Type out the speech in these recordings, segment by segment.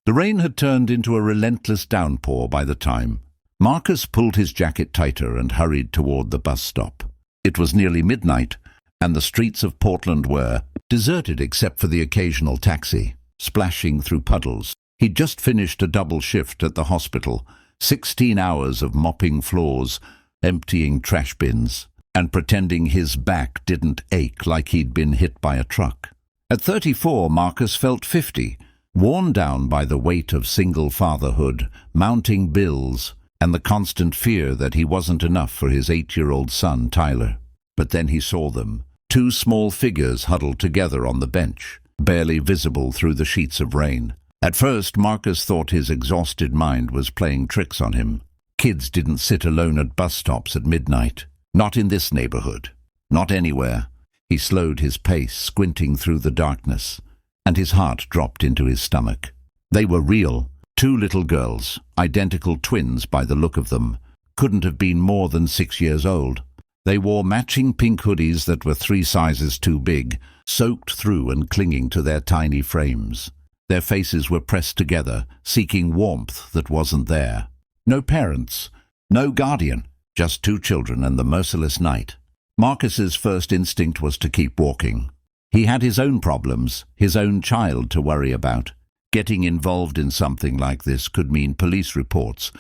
The rain had turned into a relentless downpour by the time. Marcus pulled his jacket tighter and hurried toward the bus stop. It was nearly midnight, and the streets of Portland were deserted except for the occasional taxi, splashing through puddles. He'd just finished a double shift at the hospital, 16 hours of mopping floors, emptying trash bins, and pretending his back didn't ache like he'd been hit by a truck. At 34, Marcus felt 50, worn down by the weight of single fatherhood, mounting bills, and the constant fear that he wasn't enough for his 8-year-old son, Tyler. But then he saw them, two small figures huddled together on the bench, barely visible through the sheets of rain. At first, Marcus thought his exhausted mind was playing tricks on him. Kids didn't sit alone at bus stops at midnight. Not in this neighborhood. Not anywhere. He slowed his pace, squinting through the darkness, and his heart dropped into his stomach. They were real. Two little girls, identical twins by the look of them, couldn't have been more than 6 years old. They wore matching pink hoodies that were 3 sizes too big, soaked through and clinging to their tiny frames. Their faces were pressed together, seeking warmth that wasn't there. No parents, no guardian, just 2 children and the merciless night. Marcus's first instinct was to keep walking. He had his own problems, his own child to worry about. Getting involved in something like this could mean police reports,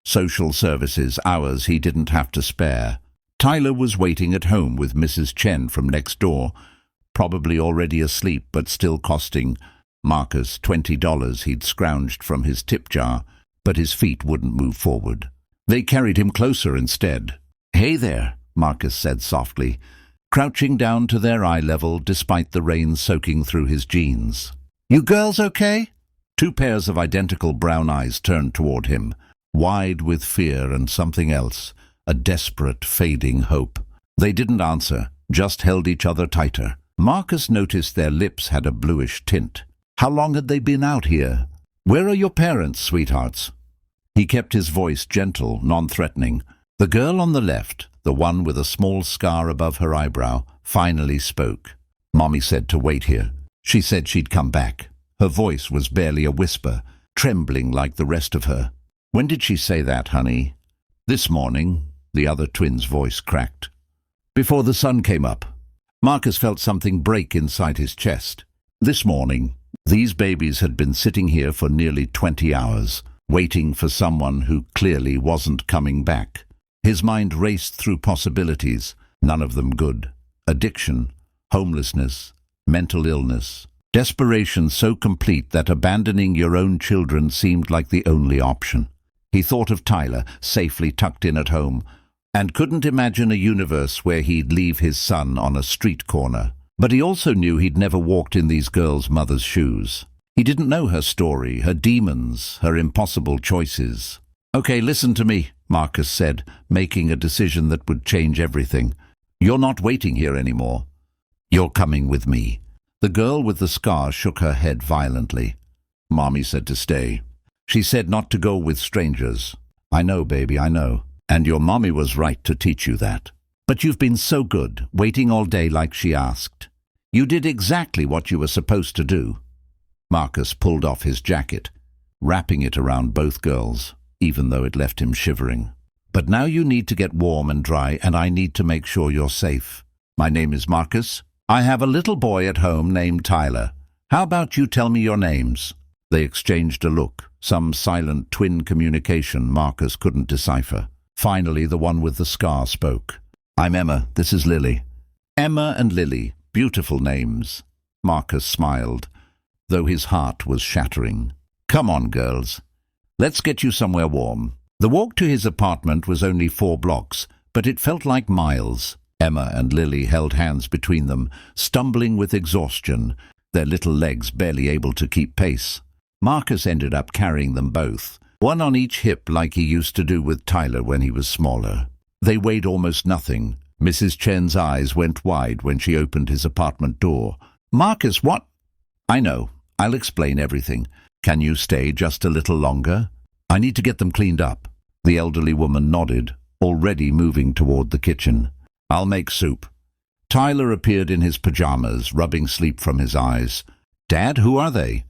social services, hours he didn't have to spare. Tyler was waiting at home with Mrs. Chen from next door, probably already asleep but still costing Marcus $20 he'd scrounged from his tip jar, but his feet wouldn't move forward. They carried him closer instead. "Hey there," Marcus said softly, crouching down to their eye level despite the rain soaking through his jeans. "You girls okay?" 2 pairs of identical brown eyes turned toward him, wide with fear and something else, a desperate, fading hope. They didn't answer, just held each other tighter. Marcus noticed their lips had a bluish tint. How long had they been out here? "Where are your parents, sweethearts?" He kept his voice gentle, non-threatening. The girl on the left, the one with a small scar above her eyebrow, finally spoke. "Mommy said to wait here. She said she'd come back." Her voice was barely a whisper, trembling like the rest of her. "When did she say that, honey?" "This morning," the other twin's voice cracked. "Before the sun came up." Marcus felt something break inside his chest. This morning. These babies had been sitting here for nearly 20 hours, waiting for someone who clearly wasn't coming back. His mind raced through possibilities, none of them good. Addiction, homelessness, mental illness. Desperation so complete that abandoning your own children seemed like the only option. He thought of Tyler, safely tucked in at home, and couldn't imagine a universe where he'd leave his son on a street corner. But he also knew he'd never walked in these girls' mother's shoes. He didn't know her story, her demons, her impossible choices. "Okay, listen to me," Marcus said, making a decision that would change everything. "You're not waiting here anymore. You're coming with me." The girl with the scar shook her head violently. "Mommy said to stay. She said not to go with strangers." "I know, baby, I know. And your mommy was right to teach you that. But you've been so good, waiting all day like she asked. You did exactly what you were supposed to do." Marcus pulled off his jacket, wrapping it around both girls, even though it left him shivering. "But now you need to get warm and dry, and I need to make sure you're safe. My name is Marcus. I have a little boy at home named Tyler. How about you tell me your names?" They exchanged a look, some silent twin communication Marcus couldn't decipher. Finally, the one with the scar spoke. "I'm Emma. This is Lily." Emma and Lily, beautiful names. Marcus smiled, though his heart was shattering. "Come on, girls. Let's get you somewhere warm." The walk to his apartment was only 4 blocks, but it felt like miles. Emma and Lily held hands between them, stumbling with exhaustion, their little legs barely able to keep pace. Marcus ended up carrying them both, one on each hip like he used to do with Tyler when he was smaller. They weighed almost nothing. Mrs. Chen's eyes went wide when she opened his apartment door. "Marcus, what?" "I know. I'll explain everything. Can you stay just a little longer? I need to get them cleaned up." The elderly woman nodded, already moving toward the kitchen. "I'll make soup." Tyler appeared in his pajamas, rubbing sleep from his eyes. "Dad, who are they?"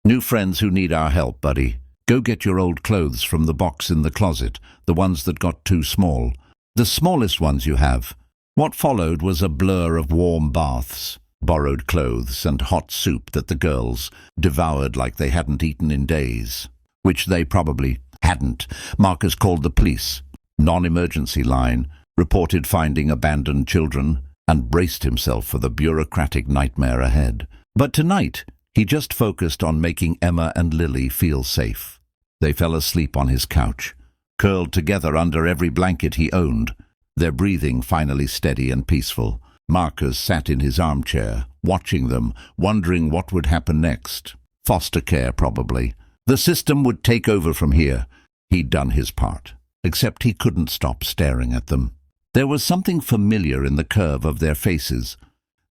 New friends who need our help, buddy. Go get your old clothes from the box in the closet, the ones that got too small. The smallest ones you have. What followed was a blur of warm baths, borrowed clothes, and hot soup that the girls devoured like they hadn't eaten in days. Which they probably hadn't. Marcus called the police. Non-emergency line, reported finding abandoned children, and braced himself for the bureaucratic nightmare ahead. But tonight, he just focused on making Emma and Lily feel safe. They fell asleep on his couch, curled together under every blanket he owned, their breathing finally steady and peaceful. Marcus sat in his armchair, watching them, wondering what would happen next. Foster care, probably. The system would take over from here. He'd done his part, except he couldn't stop staring at them. There was something familiar in the curve of their faces,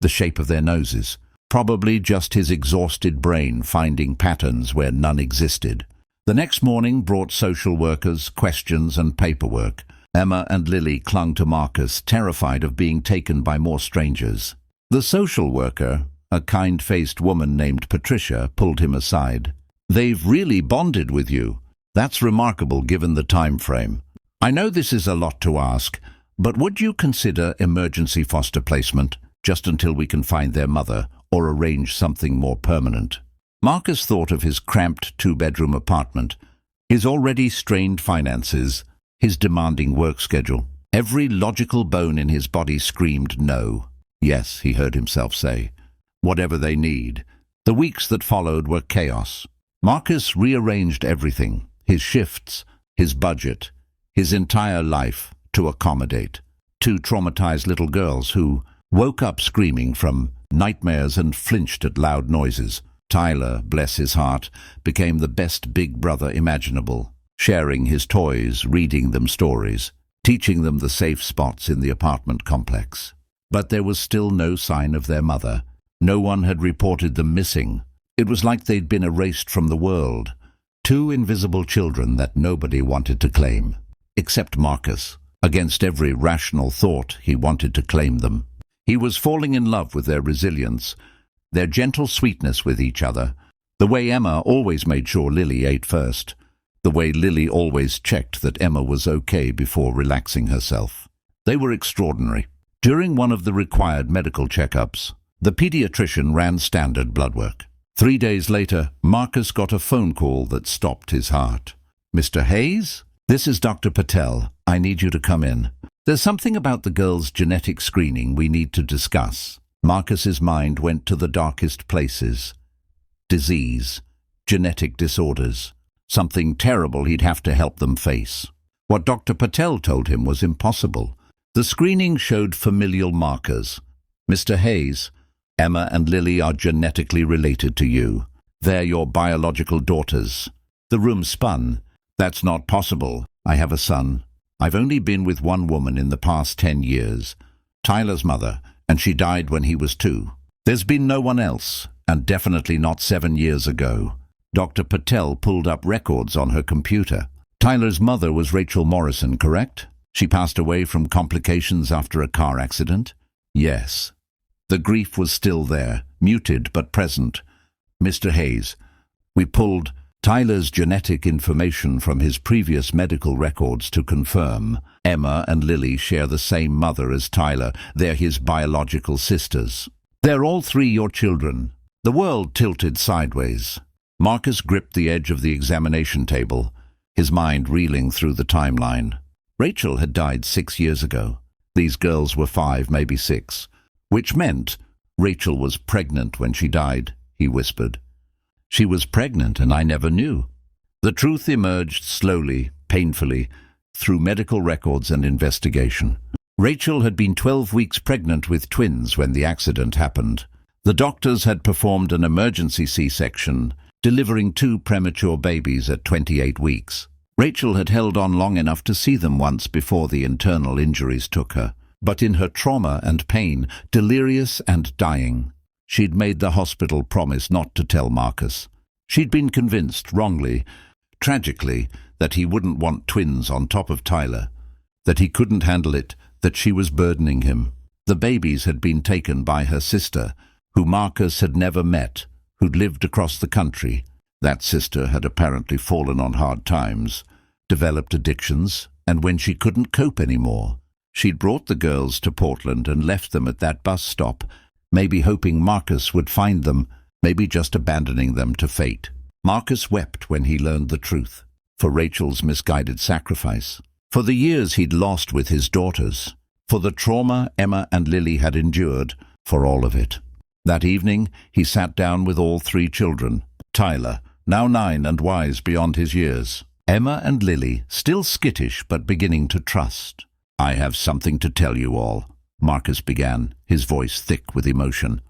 the shape of their noses, probably just his exhausted brain finding patterns where none existed. The next morning brought social workers, questions, and paperwork. Emma and Lily clung to Marcus, terrified of being taken by more strangers. The social worker, a kind-faced woman named Patricia, pulled him aside. "They've really bonded with you. That's remarkable given the time frame. I know this is a lot to ask, but would you consider emergency foster placement, just until we can find their mother, or arrange something more permanent?" Marcus thought of his cramped two-bedroom apartment, his already strained finances, his demanding work schedule. Every logical bone in his body screamed no. Yes, he heard himself say. Whatever they need. The weeks that followed were chaos. Marcus rearranged everything, his shifts, his budget, his entire life, to accommodate two traumatized little girls who woke up screaming from nightmares and flinched at loud noises. Tyler, bless his heart, became the best big brother imaginable, sharing his toys, reading them stories, teaching them the safe spots in the apartment complex. But there was still no sign of their mother. No one had reported them missing. It was like they'd been erased from the world. Two invisible children that nobody wanted to claim. Except Marcus. Against every rational thought, he wanted to claim them. He was falling in love with their resilience, their gentle sweetness with each other, the way Emma always made sure Lily ate first, the way Lily always checked that Emma was okay before relaxing herself. They were extraordinary. During one of the required medical checkups, the pediatrician ran standard blood work. 3 days later, Marcus got a phone call that stopped his heart. "Mr. Hayes? This is Dr. Patel. I need you to come in. There's something about the girl's genetic screening we need to discuss." Marcus's mind went to the darkest places. Disease, genetic disorders, something terrible he'd have to help them face. What Dr. Patel told him was impossible. The screening showed familial markers. "Mr. Hayes, Emma and Lily are genetically related to you. They're your biological daughters." The room spun. "That's not possible. I have a son. I've only been with one woman in the past 10 years. Tyler's mother, and she died when he was 2. There's been no one else, and definitely not 7 years ago." Dr. Patel pulled up records on her computer. "Tyler's mother was Rachel Morrison, correct? She passed away from complications after a car accident?" "Yes." The grief was still there, muted but present. "Mr. Hayes, we pulled Tyler's genetic information from his previous medical records to confirm Emma and Lily share the same mother as Tyler. They're his biological sisters. They're all 3 your children." The world tilted sideways. Marcus gripped the edge of the examination table, his mind reeling through the timeline. Rachel had died 6 years ago. These girls were 5, maybe 6. Which meant Rachel was pregnant when she died, he whispered. "She was pregnant and I never knew." The truth emerged slowly, painfully, through medical records and investigation. Rachel had been 12 weeks pregnant with twins when the accident happened. The doctors had performed an emergency C-section, delivering 2 premature babies at 28 weeks. Rachel had held on long enough to see them once before the internal injuries took her. But in her trauma and pain, delirious and dying, she'd made the hospital promise not to tell Marcus. She'd been convinced, wrongly, tragically, that he wouldn't want twins on top of Tyler, that he couldn't handle it, that she was burdening him. The babies had been taken by her sister, who Marcus had never met, who'd lived across the country. That sister had apparently fallen on hard times, developed addictions, and when she couldn't cope anymore, she'd brought the girls to Portland and left them at that bus stop, maybe hoping Marcus would find them, maybe just abandoning them to fate. Marcus wept when he learned the truth, for Rachel's misguided sacrifice, for the years he'd lost with his daughters, for the trauma Emma and Lily had endured, for all of it. That evening, he sat down with all 3 children. Tyler, now 9 and wise beyond his years. Emma and Lily, still skittish but beginning to trust. "I have something to tell you all," Marcus began, his voice thick with emotion.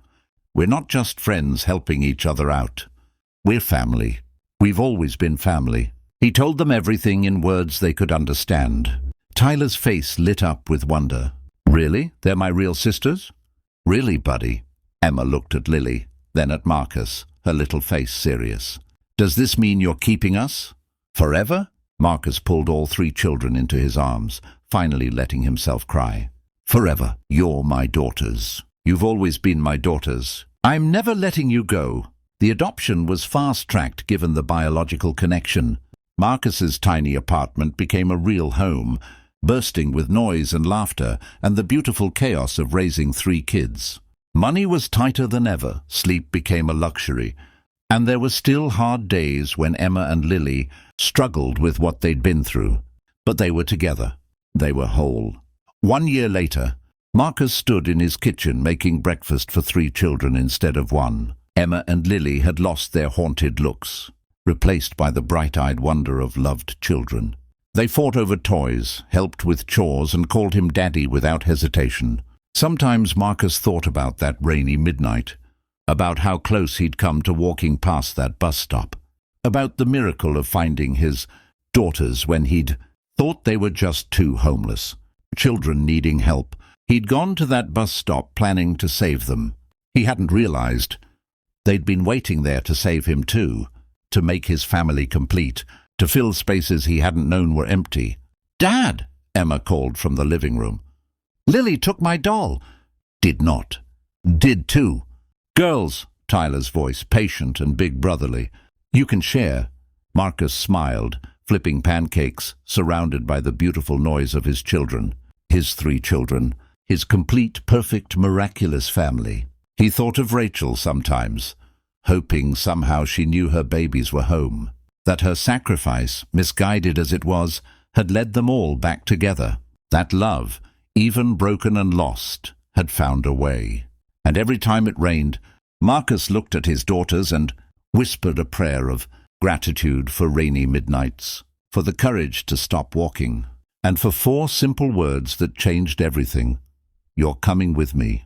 "We're not just friends helping each other out. We're family. We've always been family." He told them everything in words they could understand. Tyler's face lit up with wonder. "Really? They're my real sisters?" "Really, buddy?" Emma looked at Lily, then at Marcus, her little face serious. "Does this mean you're keeping us? Forever?" Marcus pulled all 3 children into his arms, finally letting himself cry. "Forever. You're my daughters. You've always been my daughters. I'm never letting you go." The adoption was fast-tracked given the biological connection. Marcus's tiny apartment became a real home, bursting with noise and laughter and the beautiful chaos of raising 3 kids. Money was tighter than ever, sleep became a luxury, and there were still hard days when Emma and Lily struggled with what they'd been through. But they were together. They were whole. 1 year later, Marcus stood in his kitchen making breakfast for 3 children instead of 1. Emma and Lily had lost their haunted looks, replaced by the bright-eyed wonder of loved children. They fought over toys, helped with chores, and called him Daddy without hesitation. Sometimes Marcus thought about that rainy midnight, about how close he'd come to walking past that bus stop, about the miracle of finding his daughters when he'd thought they were just 2 homeless children needing help. He'd gone to that bus stop planning to save them. He hadn't realized they'd been waiting there to save him too, to make his family complete, to fill spaces he hadn't known were empty. "Dad!" Emma called from the living room. "Lily took my doll." "Did not." "Did too." "Girls," Tyler's voice, patient and big brotherly. "You can share." Marcus smiled, flipping pancakes, surrounded by the beautiful noise of his children. His 3 children, his complete, perfect, miraculous family. He thought of Rachel sometimes, hoping somehow she knew her babies were home, that her sacrifice, misguided as it was, had led them all back together. That love, even broken and lost, had found a way. And every time it rained, Marcus looked at his daughters and whispered a prayer of gratitude for rainy midnights, for the courage to stop walking, and for 4 simple words that changed everything. "You're coming with me."